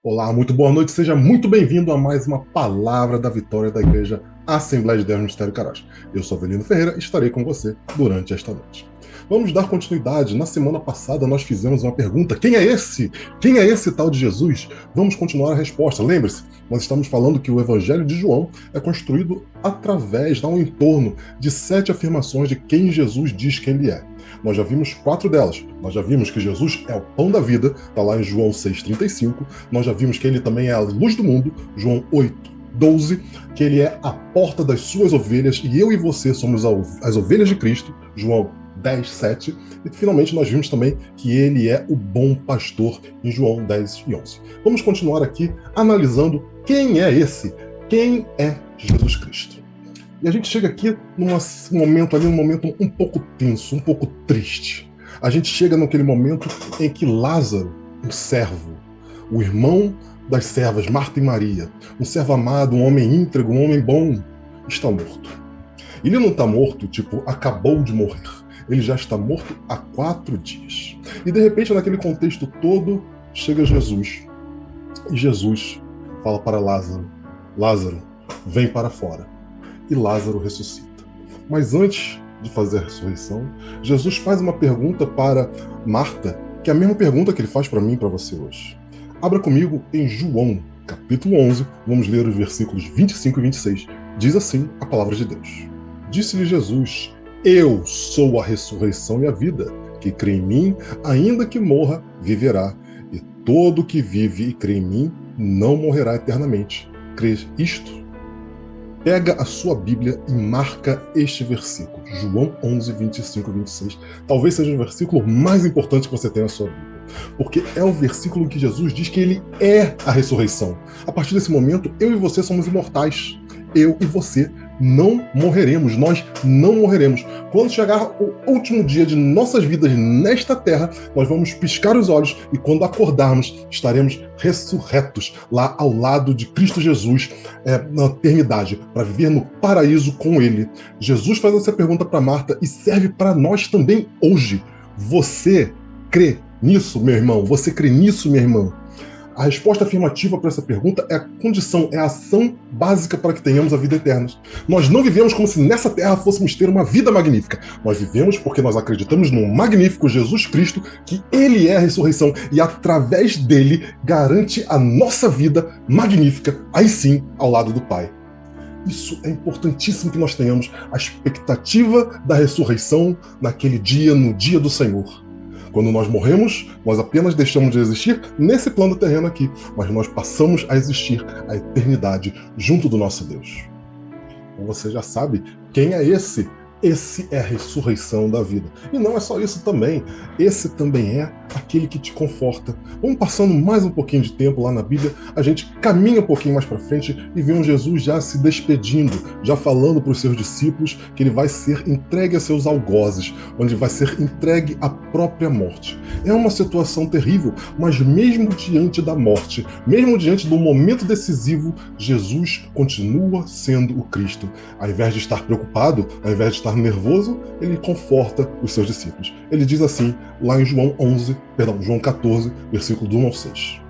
Olá, muito boa noite, seja muito bem-vindo a mais uma Palavra da Vitória da Igreja Assembleia de Deus Ministério Carás. Eu sou Avelino Ferreira e estarei com você durante esta noite. Vamos dar continuidade. Na semana passada nós fizemos uma pergunta: quem é esse? Quem é esse tal de Jesus? Vamos continuar a resposta. Lembre-se, nós estamos falando que o Evangelho de João é construído através, dá um entorno de 7 afirmações de quem Jesus diz que ele é. Nós já vimos 4 delas. Nós já vimos que Jesus é o pão da vida, está lá em João 6,35. Nós já vimos que ele também é a luz do mundo, João 8,12. Que ele é a porta das suas ovelhas e eu e você somos as ovelhas de Cristo, João 10,7. E finalmente nós vimos também que ele é o bom pastor, em João 10,11. Vamos continuar aqui analisando quem é esse, quem é Jesus Cristo. E a gente chega aqui num momento um pouco tenso, um pouco triste. A gente chega naquele momento em que Lázaro, um servo, o irmão das servas, Marta e Maria, um servo amado, um homem íntegro, um homem bom, está morto. Ele não está morto, tipo, acabou de morrer. Ele já está morto há 4 dias. E de repente, naquele contexto todo, chega Jesus. E Jesus fala para Lázaro: Lázaro, vem para fora. E Lázaro ressuscita. Mas antes de fazer a ressurreição, Jesus faz uma pergunta para Marta, que é a mesma pergunta que ele faz para mim e para você hoje. Abra comigo em João, capítulo 11, vamos ler os versículos 25 e 26. Diz assim a palavra de Deus. Disse-lhe Jesus: Eu sou a ressurreição e a vida. Que crê em mim, ainda que morra, viverá. E todo que vive e crê em mim não morrerá eternamente. Crê isto? Pega a sua Bíblia e marca este versículo, João 11, 25 e 26. Talvez seja o versículo mais importante que você tem na sua Bíblia, porque é o versículo em que Jesus diz que ele é a ressurreição. A partir desse momento, eu e você somos imortais. Eu e você não morreremos, nós não morreremos. Quando chegar o último dia de nossas vidas nesta terra, nós vamos piscar os olhos e quando acordarmos, estaremos ressurretos lá ao lado de Cristo Jesus na eternidade, para viver no paraíso com Ele. Jesus faz essa pergunta para Marta e serve para nós também hoje. Você crê nisso, meu irmão? Você crê nisso, minha irmã? A resposta afirmativa para essa pergunta é a condição, é a ação básica para que tenhamos a vida eterna. Nós não vivemos como se nessa terra fôssemos ter uma vida magnífica. Nós vivemos porque nós acreditamos no magnífico Jesus Cristo, que Ele é a ressurreição e através dele garante a nossa vida magnífica, aí sim, ao lado do Pai. Isso é importantíssimo que nós tenhamos a expectativa da ressurreição naquele dia, no dia do Senhor. Quando nós morremos, nós apenas deixamos de existir nesse plano terreno aqui, mas nós passamos a existir a eternidade junto do nosso Deus. Então você já sabe quem é esse. Esse é a ressurreição da vida. E não é só isso também. Esse também é aquele que te conforta. Vamos passando mais um pouquinho de tempo lá na Bíblia, a gente caminha um pouquinho mais para frente e vê um Jesus já se despedindo, já falando para os seus discípulos que ele vai ser entregue a seus algozes, onde vai ser entregue à própria morte. É uma situação terrível, mas mesmo diante da morte, mesmo diante do momento decisivo, Jesus continua sendo o Cristo. Ao invés de estar preocupado, ao invés de estar nervoso, ele conforta os seus discípulos. Ele diz assim, lá em João 14, versículo do 1 ao 6.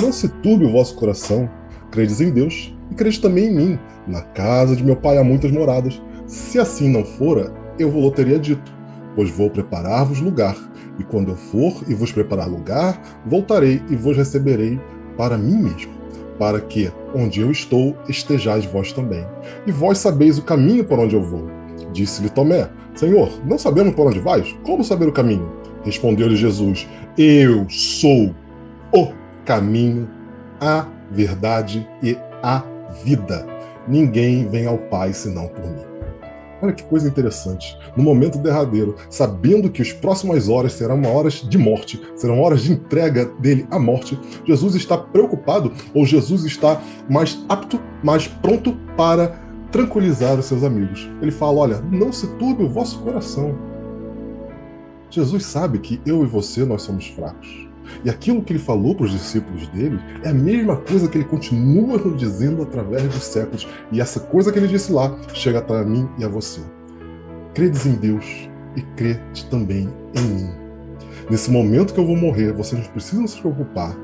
Não se turbe o vosso coração, credes em Deus e credes também em mim. Na casa de meu pai há muitas moradas. Se assim não fora, eu vos teria dito, pois vou preparar-vos lugar. E quando eu for e vos preparar lugar, voltarei e vos receberei para mim mesmo, para que, onde eu estou, estejais vós também. E vós sabeis o caminho para onde eu vou. Disse-lhe Tomé, Senhor, não sabemos para onde vais? Como saber o caminho? Respondeu-lhe Jesus, eu sou o caminho, a verdade e a vida. Ninguém vem ao Pai senão por mim. Olha que coisa interessante. No momento derradeiro, sabendo que as próximas horas serão horas de morte, serão horas de entrega dele à morte, Jesus está preocupado, ou Jesus está mais apto, mais pronto para tranquilizar os seus amigos. Ele fala, olha, não se turbe o vosso coração. Jesus sabe que eu e você, nós somos fracos. E aquilo que ele falou para os discípulos dele é a mesma coisa que ele continua nos dizendo através dos séculos. E essa coisa que ele disse lá chega até a mim e a você. Credes em Deus e crede também em mim. Nesse momento que eu vou morrer, vocês não precisam se preocupar.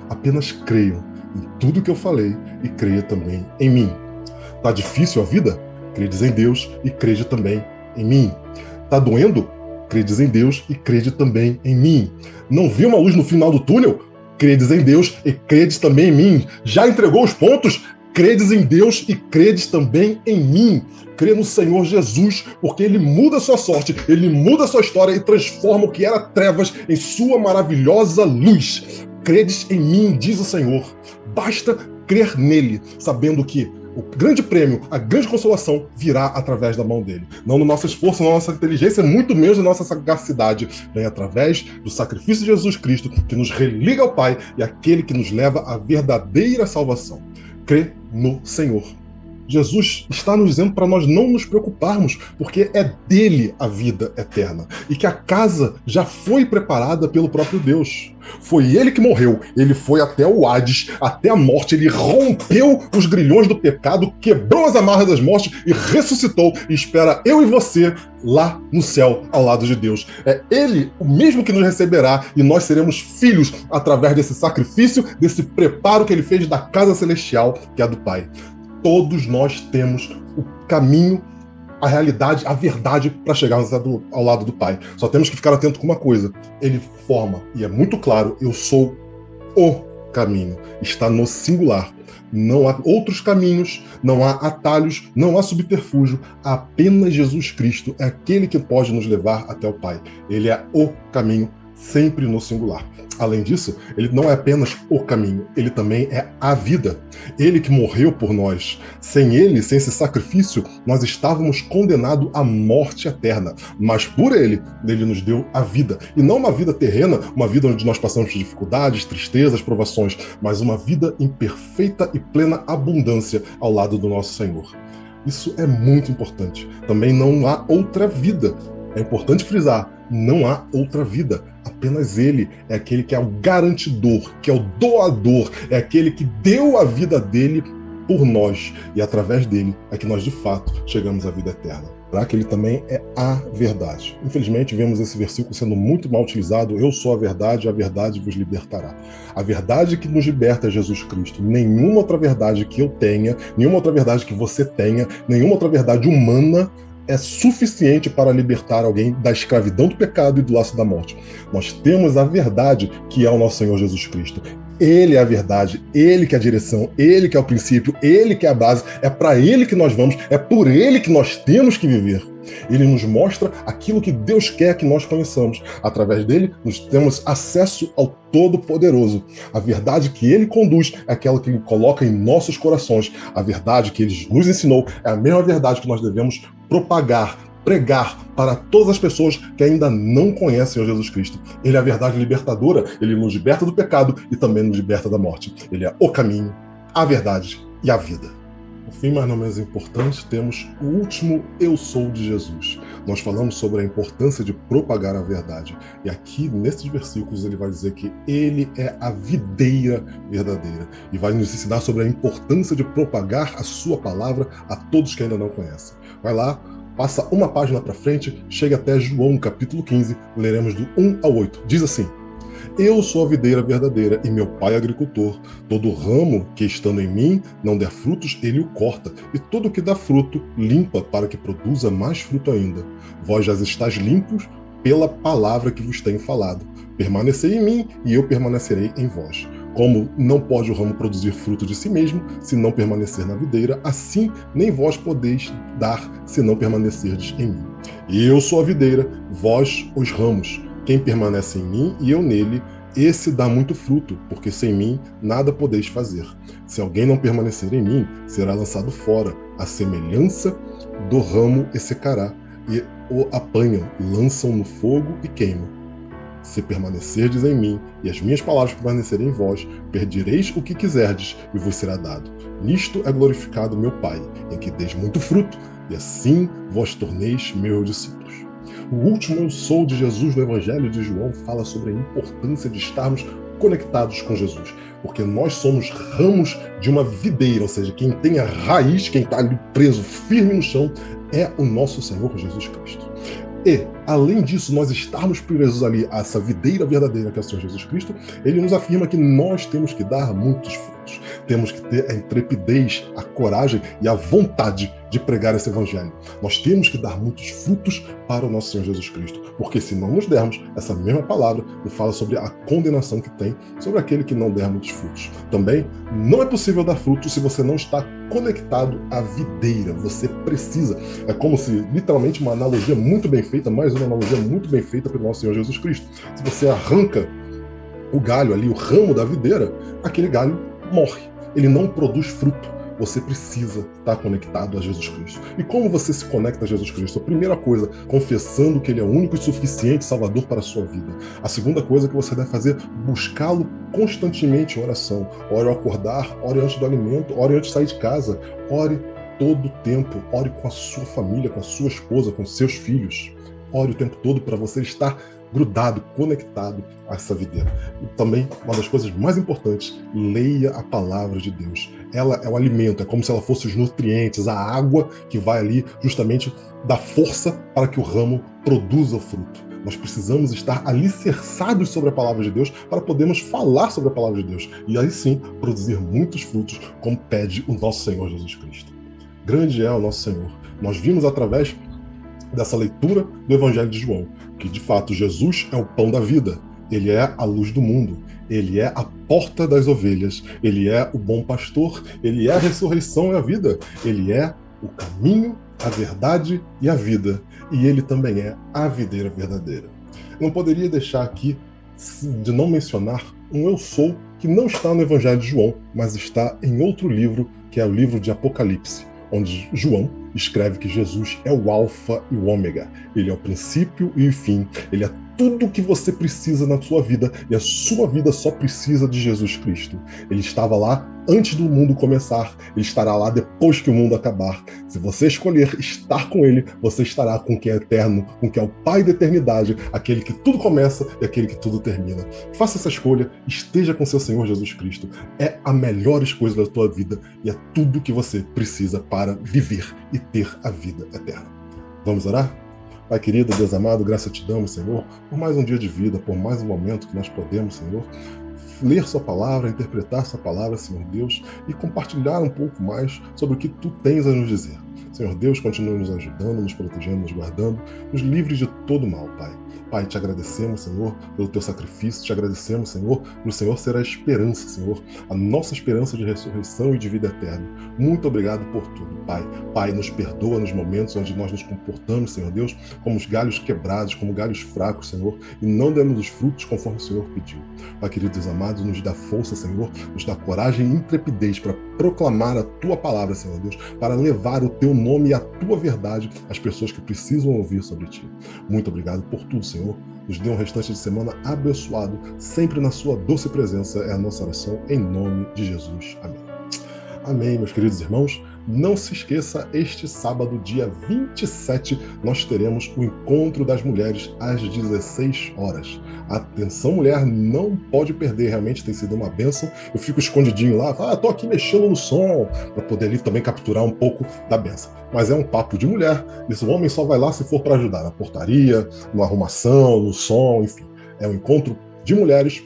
Apenas creiam em tudo que eu falei e creia também em mim. Tá difícil a vida? Credes em Deus e crede também em mim. Tá doendo? Credes em Deus e crede também em mim. Não viu uma luz no final do túnel? Credes em Deus e credes também em mim. Já entregou os pontos? Credes em Deus e credes também em mim. Crê no Senhor Jesus, porque Ele muda a sua sorte, Ele muda a sua história e transforma o que era trevas em sua maravilhosa luz. Credes em mim, diz o Senhor. Basta crer nele, sabendo que o grande prêmio, a grande consolação virá através da mão dele. Não no nosso esforço, na nossa inteligência, muito menos na nossa sagacidade. Vem através do sacrifício de Jesus Cristo, que nos religa ao Pai e aquele que nos leva à verdadeira salvação. Crê no Senhor. Jesus está nos dizendo para nós não nos preocuparmos, porque é dele a vida eterna e que a casa já foi preparada pelo próprio Deus. Foi ele que morreu, ele foi até o Hades, até a morte, ele rompeu os grilhões do pecado, quebrou as amarras das mortes e ressuscitou e espera eu e você lá no céu ao lado de Deus. É ele o mesmo que nos receberá e nós seremos filhos através desse sacrifício, desse preparo que ele fez da casa celestial que é a do Pai. Todos nós temos o caminho, a realidade, a verdade para chegarmos ao lado do Pai. Só temos que ficar atento com uma coisa. Ele forma, e é muito claro, eu sou o caminho. Está no singular. Não há outros caminhos, não há atalhos, não há subterfúgio. Apenas Jesus Cristo é aquele que pode nos levar até o Pai. Ele é o caminho, sempre no singular. Além disso, ele não é apenas o caminho, ele também é a vida. Ele que morreu por nós. Sem ele, sem esse sacrifício, nós estávamos condenados à morte eterna. Mas por ele nos deu a vida. E não uma vida terrena, uma vida onde nós passamos por dificuldades, tristezas, provações, mas uma vida em perfeita e plena abundância ao lado do nosso Senhor. Isso é muito importante. Também não há outra vida. É importante frisar, não há outra vida. Apenas ele é aquele que é o garantidor, que é o doador, é aquele que deu a vida dele por nós. E através dele é que nós, de fato, chegamos à vida eterna. Para que ele também é a verdade. Infelizmente, vemos esse versículo sendo muito mal utilizado. Eu sou a verdade vos libertará. A verdade que nos liberta é Jesus Cristo. Nenhuma outra verdade que eu tenha, nenhuma outra verdade que você tenha, nenhuma outra verdade humana é suficiente para libertar alguém da escravidão do pecado e do laço da morte. Nós temos a verdade que é o nosso Senhor Jesus Cristo. Ele é a verdade, ele que é a direção, ele que é o princípio, ele que é a base, é para ele que nós vamos, é por ele que nós temos que viver. Ele nos mostra aquilo que Deus quer que nós conheçamos. Através dele, nós temos acesso ao Todo-Poderoso. A verdade que ele conduz é aquela que ele coloca em nossos corações. A verdade que ele nos ensinou é a mesma verdade que nós devemos propagar, pregar para todas as pessoas que ainda não conhecem o Jesus Cristo. Ele é a verdade libertadora, ele nos liberta do pecado e também nos liberta da morte. Ele é o caminho, a verdade e a vida. Por fim, mas não menos importante, temos o último Eu Sou de Jesus. Nós falamos sobre a importância de propagar a verdade. E aqui, nesses versículos, ele vai dizer que ele é a videira verdadeira. E vai nos ensinar sobre a importância de propagar a sua palavra a todos que ainda não conhecem. Vai lá, passa uma página para frente, chega até João, capítulo 15, leremos do 1 ao 8. Diz assim: Eu sou a videira verdadeira e meu pai é agricultor. Todo ramo que estando em mim não der frutos, ele o corta, e todo que dá fruto, limpa para que produza mais fruto ainda. Vós já estáis limpos pela palavra que vos tenho falado. Permanecei em mim e eu permanecerei em vós. Como não pode o ramo produzir fruto de si mesmo, se não permanecer na videira, assim nem vós podeis dar, se não permanecerdes em mim. Eu sou a videira, vós os ramos. Quem permanece em mim e eu nele, esse dá muito fruto, porque sem mim nada podeis fazer. Se alguém não permanecer em mim, será lançado fora, a semelhança do ramo e secará, e o apanham, lançam no fogo e queimam. Se permanecerdes em mim, e as minhas palavras permanecerem em vós, perdereis o que quiserdes, e vos será dado. Nisto é glorificado meu Pai, em que deis muito fruto, e assim vós torneis meus discípulos. O último Eu Sou de Jesus no Evangelho de João fala sobre a importância de estarmos conectados com Jesus, porque nós somos ramos de uma videira, ou seja, quem tem a raiz, quem está ali preso firme no chão, é o nosso Senhor Jesus Cristo. E, além disso, nós estarmos presos ali a essa videira verdadeira que é o Senhor Jesus Cristo, ele nos afirma que nós temos que dar muitos frutos. temos que ter a intrepidez, a coragem e a vontade de pregar esse evangelho. Nós temos que dar muitos frutos para o nosso Senhor Jesus Cristo, porque se não nos dermos, essa mesma palavra nos fala sobre a condenação que tem sobre aquele que não der muitos frutos. Também não é possível dar frutos se você não está conectado à videira. Você precisa. É como se, literalmente, uma analogia muito bem feita, mais uma analogia muito bem feita pelo nosso Senhor Jesus Cristo. Se você arranca o galho ali, o ramo da videira, aquele galho morre. Ele não produz fruto. Você precisa estar conectado a Jesus Cristo. E como você se conecta a Jesus Cristo? A primeira coisa, confessando que Ele é o único e suficiente Salvador para a sua vida. A segunda coisa que você deve fazer, buscá-lo constantemente em oração. Ore ao acordar, ore antes do alimento, ore antes de sair de casa. Ore todo o tempo, ore com a sua família, com a sua esposa, com seus filhos. Ore o tempo todo para você estar grudado, conectado a essa videira. E também, uma das coisas mais importantes, leia a palavra de Deus. Ela é o alimento, é como se ela fosse os nutrientes, a água que vai ali justamente dar força para que o ramo produza o fruto. Nós precisamos estar alicerçados sobre a palavra de Deus para podermos falar sobre a palavra de Deus. E aí sim, produzir muitos frutos, como pede o nosso Senhor Jesus Cristo. Grande é o nosso Senhor. Nós vimos através dessa leitura do Evangelho de João, que de fato Jesus é o pão da vida, ele é a luz do mundo, ele é a porta das ovelhas, ele é o bom pastor, ele é a ressurreição e a vida, ele é o caminho, a verdade e a vida, e ele também é a videira verdadeira. Não poderia deixar aqui de não mencionar um eu sou que não está no Evangelho de João, mas está em outro livro, que é o livro de Apocalipse, onde João escreve que Jesus é o alfa e o ômega. Ele é o princípio e o fim. Ele é tudo o que você precisa na sua vida, e a sua vida só precisa de Jesus Cristo. Ele estava lá antes do mundo começar, ele estará lá depois que o mundo acabar. Se você escolher estar com ele, você estará com quem é eterno, com quem é o Pai da eternidade, aquele que tudo começa e aquele que tudo termina. Faça essa escolha, esteja com seu Senhor Jesus Cristo. É a melhor escolha da tua vida e é tudo que você precisa para viver e ter a vida eterna. Vamos orar? Pai querido, Deus amado, graça te damos, Senhor, por mais um dia de vida, por mais um momento que nós podemos, Senhor, ler sua palavra, interpretar sua palavra, Senhor Deus, e compartilhar um pouco mais sobre o que tu tens a nos dizer. Senhor Deus, continue nos ajudando, nos protegendo, nos guardando, nos livre de todo mal, Pai. Pai, te agradecemos, Senhor, pelo teu sacrifício, te agradecemos, Senhor, pelo Senhor ser a esperança, Senhor, a nossa esperança de ressurreição e de vida eterna. Muito obrigado por tudo, Pai. Pai, nos perdoa nos momentos onde nós nos comportamos, Senhor Deus, como os galhos quebrados, como galhos fracos, Senhor, e não demos os frutos conforme o Senhor pediu. Pai, queridos amados, nos dá força, Senhor, nos dá coragem e intrepidez para proclamar a tua palavra, Senhor Deus, para levar o teu nome e a tua verdade às pessoas que precisam ouvir sobre ti. Muito obrigado por tudo, Senhor. Nos dê um restante de semana abençoado, sempre na sua doce presença, é a nossa oração, em nome de Jesus. Amém. Amém, meus queridos irmãos. Não se esqueça, este sábado, dia 27, nós teremos o Encontro das Mulheres às 16 horas. Atenção, mulher, não pode perder, realmente tem sido uma bênção. Eu fico escondidinho lá, tô aqui mexendo no som, para poder ali também capturar um pouco da bênção. Mas é um papo de mulher, e o homem só vai lá se for para ajudar na portaria, na arrumação, no som, enfim. É um encontro de mulheres,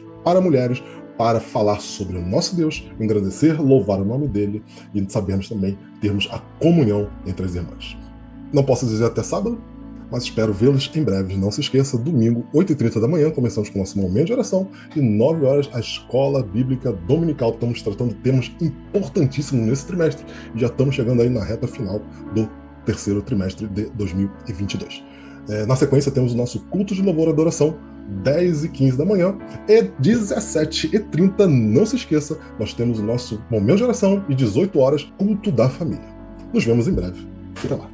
para falar sobre o nosso Deus, engrandecer, louvar o nome dele e sabemos também termos a comunhão entre as irmãs. Não posso dizer até sábado, mas espero vê-los em breve. Não se esqueça, domingo, 8h30 da manhã, começamos com o nosso momento de oração e 9 horas a Escola Bíblica Dominical. Estamos tratando temas importantíssimos nesse trimestre e já estamos chegando aí na reta final do terceiro trimestre de 2022. Na sequência, temos o nosso culto de louvor e adoração, 10h15 da manhã, e 17h30, não se esqueça, nós temos o nosso momento de oração e 18 horas, culto da família. Nos vemos em breve. Fica lá.